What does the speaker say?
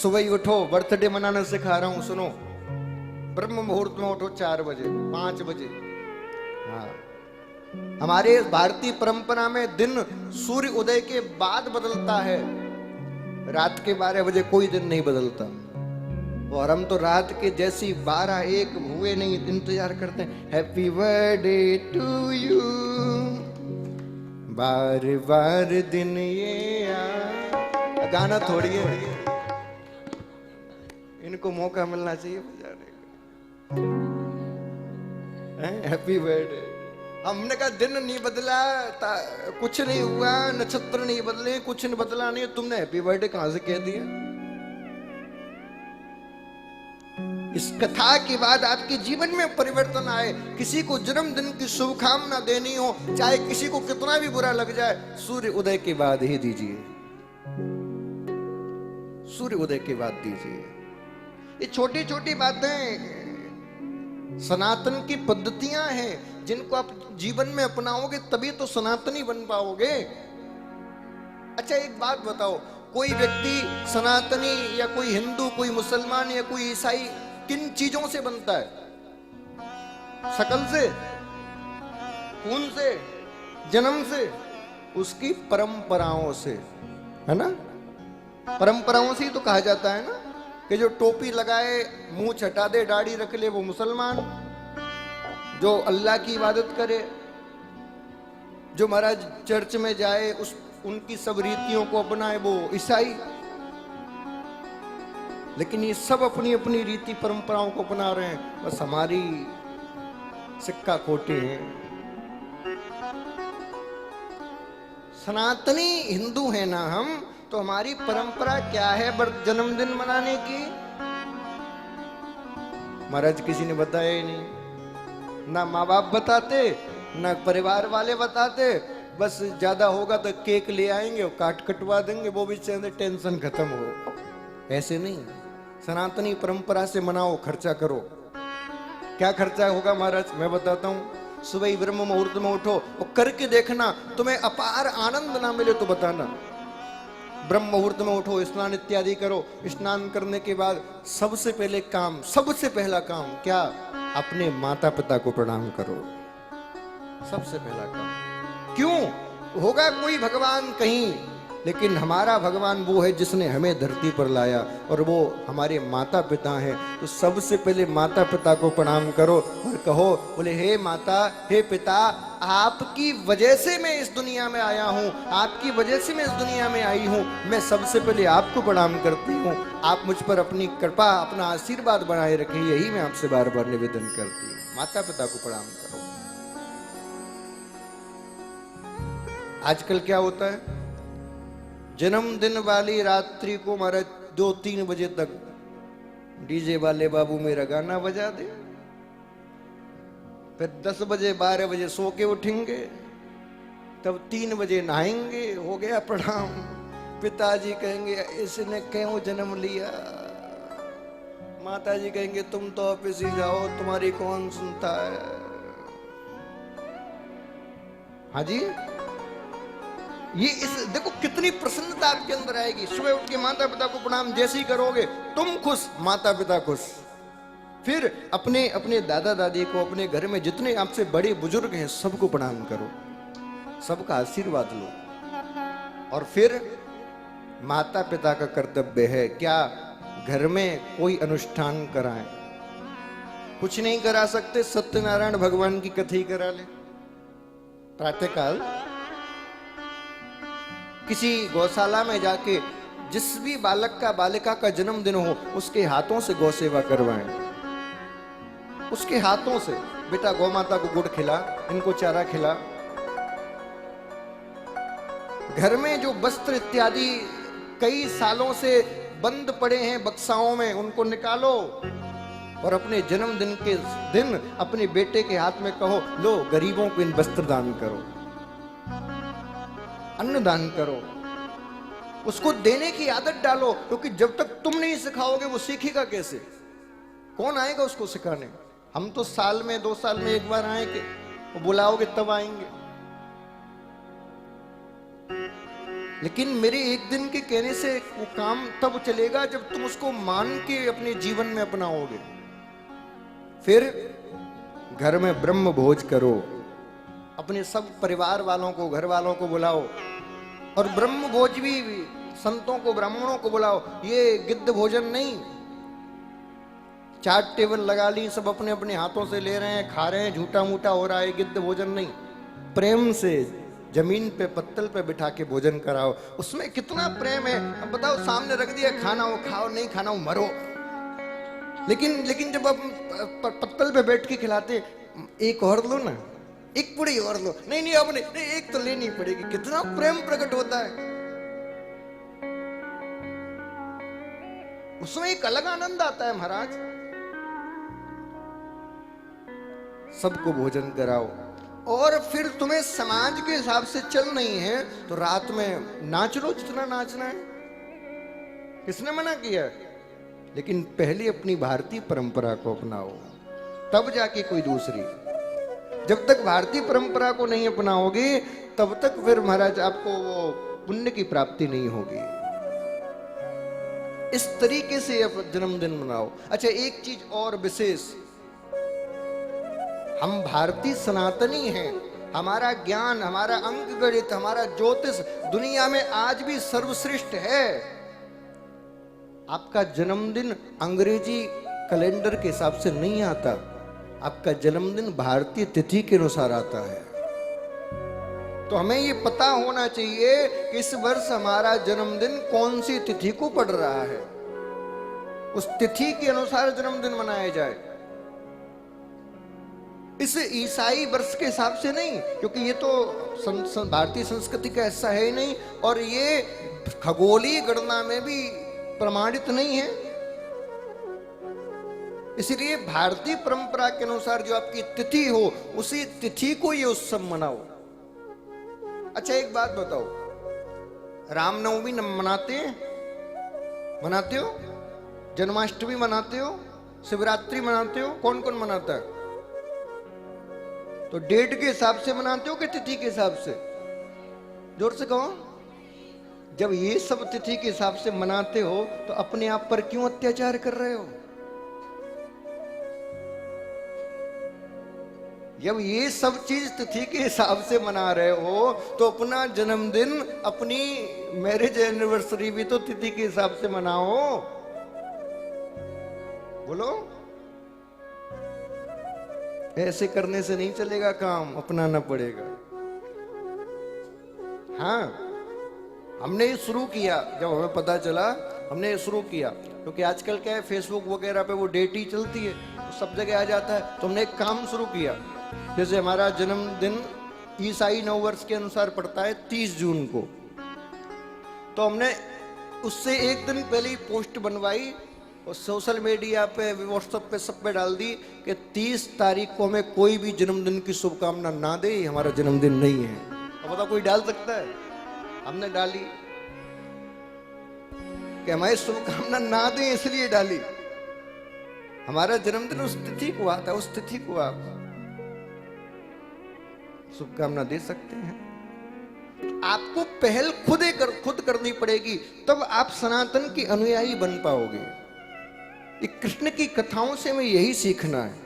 सुबह ही उठो, बर्थडे मनाना सिखा रहा हूं, सुनो। ब्रह्म मुहूर्त में उठो 4 बजे 5 बजे। हाँ, हमारे भारतीय परंपरा में दिन सूर्य उदय के बाद बदलता है। रात के 12 बजे कोई दिन नहीं बदलता। और हम तो रात के जैसी 12-1 हुए नहीं इंतजार करते हैं। हैप्पी बर्थडे टू यू, बार बार दिन ये आ। गाना थोड़ी है, इनको मौका मिलना चाहिए बजाने का। Happy birthday. हमने कहा दिन नहीं बदला, कुछ नहीं हुआ, नक्षत्र नहीं बदले, कुछ नहीं बदला नहीं, तुमने हैप्पी बर्थडे कहां से कह दिया? इस कथा के बाद आपके जीवन में परिवर्तन आए। किसी को जन्मदिन की शुभकामना देनी हो, चाहे किसी को कितना भी बुरा लग जाए, सूर्य उदय के बाद ही दीजिए। सूर्य उदय के बाद दीजिए। ये छोटी छोटी बातें सनातन की पद्धतियां हैं, जिनको आप जीवन में अपनाओगे तभी तो सनातनी बन पाओगे। अच्छा एक बात बताओ, कोई व्यक्ति सनातनी या कोई हिंदू, कोई मुसलमान या कोई ईसाई किन चीजों से बनता है? शकल से, खून से, जन्म से, उसकी परंपराओं से, है ना? परंपराओं से ही तो कहा जाता है ना कि जो टोपी लगाए, मुंह छटा दे, दाढ़ी रख ले, वो मुसलमान। जो अल्लाह की इबादत करे, जो महाराज चर्च में जाए, उनकी सब रीतियों को अपनाए, वो ईसाई। लेकिन ये सब अपनी अपनी रीति परंपराओं को अपना रहे हैं, बस हमारी सिक्का खोटे हैं। सनातनी हिंदू है ना हम, तो हमारी परंपरा क्या है जन्मदिन मनाने की? महाराज किसी ने बताया ही नहीं, ना माँ बाप बताते, ना परिवार वाले बताते। बस ज्यादा होगा तो केक ले आएंगे और काट कटवा देंगे, वो भी चाहे टेंशन खत्म हो। ऐसे नहीं, सनातनी परंपरा से मनाओ, खर्चा करो। क्या खर्चा होगा महाराज? मैं बताता हूं। सुबह ही ब्रह्म मुहूर्त में उठो और करके देखना, तुम्हें अपार आनंद ना मिले तो बताना। ब्रह्म मुहूर्त में उठो, स्नान इत्यादि करो। स्नान करने के बाद सबसे पहले काम, सबसे पहला काम क्या? अपने माता पिता को प्रणाम करो। सबसे पहला काम। क्यों? होगा कोई भगवान कहीं, लेकिन हमारा भगवान वो है जिसने हमें धरती पर लाया, और वो हमारे माता पिता हैं। तो सबसे पहले माता पिता को प्रणाम करो और कहो, बोले हे माता, हे पिता, आपकी वजह से मैं इस दुनिया में आया हूँ, आपकी वजह से मैं इस दुनिया में आई हूँ। मैं सबसे पहले आपको प्रणाम करती हूँ। आप मुझ पर अपनी कृपा, अपना आशीर्वाद बनाए रखें, यही मैं आपसे बार बार निवेदन करती हूँ। माता पिता को प्रणाम करो। आजकल क्या होता है, जन्मदिन वाली रात्रि को महाराज 2-3 बजे तक डीजे वाले बाबू मेरा गाना बजा दे, फिर 10 बजे 12 बजे सो के उठेंगे, तब 3 बजे नहाएंगे, हो गया प्रणाम। पिताजी कहेंगे इसने क्यों जन्म लिया? माताजी कहेंगे तुम तो ऑफिस ही जाओ, तुम्हारी कौन सुनता है? हाँ जी, ये इस देखो कितनी प्रसन्नता आपके अंदर आएगी। सुबह उठ के माता पिता को प्रणाम जैसे ही करोगे, तुम खुश, माता पिता खुश। फिर अपने अपने दादा दादी को, अपने घर में जितने आपसे बड़े बुजुर्ग हैं, सबको प्रणाम करो, सबका आशीर्वाद लो। और फिर माता पिता का कर्तव्य है क्या? घर में कोई अनुष्ठान कराएं। कुछ नहीं करा सकते, सत्यनारायण भगवान की कथा ही करा ले। प्रातःकाल किसी गौशाला में जाके जिस भी बालक का, बालिका का जन्मदिन हो, उसके हाथों से गौ सेवा करवाएं। उसके हाथों से, बेटा गौ माता को गुड़ खिला, इनको चारा खिला। घर में जो वस्त्र इत्यादि कई सालों से बंद पड़े हैं बक्साओं में, उनको निकालो और अपने जन्मदिन के दिन अपने बेटे के हाथ में कहो, लो गरीबों को इन वस्त्र दान करो, अन्नदान करो। उसको देने की आदत डालो, क्योंकि जब तक तुम नहीं सिखाओगे वो सीखेगा कैसे? कौन आएगा उसको सिखाने? हम तो साल में 2 साल में एक बार आएंगे, वो बुलाओगे तब आएंगे। लेकिन मेरे एक दिन के कहने से वो काम तब चलेगा जब तुम उसको मान के अपने जीवन में अपनाओगे। फिर घर में ब्रह्म भोज करो, अपने सब परिवार वालों को, घर वालों को बुलाओ, और ब्रह्म भोज भी संतों को, ब्राह्मणों को बुलाओ। ये गिद्ध भोजन नहीं, 4 टेबल लगा ली, सब अपने अपने हाथों से ले रहे हैं, खा रहे हैं, झूठा मूठा हो रहा है, गिद्ध भोजन नहीं। प्रेम से जमीन पे पत्तल पे बिठा के भोजन कराओ, उसमें कितना प्रेम है। अब बताओ, सामने रख दिया, खाना हो खाओ, नहीं खाना हो मरो। लेकिन जब आप पत्तल पे बैठ के खिलाते, एक और लो ना, एक पुड़ी और लो, नहीं अब नहीं, एक तो लेनी पड़ेगी। कितना प्रेम प्रकट होता है, उसमें एक अलग आनंद आता है महाराज। सबको भोजन कराओ, और फिर तुम्हें समाज के हिसाब से चल नहीं है तो रात में नाच लो जितना नाचना है, किसने मना किया? लेकिन पहले अपनी भारतीय परंपरा को अपनाओ, तब जाके कोई दूसरी। जब तक भारतीय परंपरा को नहीं अपनाओगे तब तक फिर महाराज आपको वो पुण्य की प्राप्ति नहीं होगी। इस तरीके से आप जन्मदिन मनाओ। अच्छा, एक चीज और विशेष, हम भारतीय सनातनी हैं, हमारा ज्ञान, हमारा अंक गणित, हमारा ज्योतिष दुनिया में आज भी सर्वश्रेष्ठ है। आपका जन्मदिन अंग्रेजी कैलेंडर के हिसाब से नहीं आता, आपका जन्मदिन भारतीय तिथि के अनुसार आता है। तो हमें ये पता होना चाहिए कि इस वर्ष हमारा जन्मदिन कौन सी तिथि को पड़ रहा है, उस तिथि के अनुसार जन्मदिन मनाया जाए। इस ईसाई वर्ष के हिसाब से नहीं, क्योंकि ये तो भारतीय संस्कृति का ऐसा है ही नहीं, और ये खगोलीय गणना में भी प्रमाणित नहीं है। इसलिए भारतीय परंपरा के अनुसार जो आपकी तिथि हो, उसी तिथि को ये उत्सव मनाओ। अच्छा, एक बात बताओ, रामनवमी मनाते हो? जन्माष्टमी मनाते हो? शिवरात्रि मनाते हो? कौन कौन मनाता है? तो डेट के हिसाब से मनाते हो कि तिथि के हिसाब से? जोर से कहो। जब ये सब तिथि के हिसाब से मनाते हो तो अपने आप पर क्यों अत्याचार कर रहे हो? जब ये सब चीज तिथि के हिसाब से मना रहे हो तो अपना जन्मदिन, अपनी मैरिज एनिवर्सरी भी तो तिथि के हिसाब से मनाओ। बोलो, ऐसे करने से नहीं चलेगा काम, अपनाना पड़ेगा। हाँ, हमने ये शुरू किया, जब हमें पता चला हमने ये शुरू किया, क्योंकि आजकल क्या है, फेसबुक वगैरह पे वो डेट ही चलती है, तो सब जगह आ जाता है। तो हमने एक काम शुरू किया, जैसे हमारा जन्मदिन ईसाई नववर्ष के अनुसार पड़ता है 30 जून को, तो हमने उससे एक दिन पहले ही पोस्ट बनवाई और सोशल मीडिया पे, व्हाट्सएप पे, सब पे डाल दी कि 30 तारीख को हमें कोई भी जन्मदिन की शुभकामना ना दे, हमारा जन्मदिन नहीं है। अब बताओ, कोई डाल सकता है? हमने डाली कि हमारी शुभकामना ना दें, इसलिए डाली। हमारा जन्मदिन उस तिथि को आता है, उस तिथि को आप शुभकामना दे सकते हैं। आपको पहल खुद करनी पड़ेगी, तब आप सनातन के अनुयायी बन पाओगे। कृष्ण की कथाओं से हमें यही सीखना है।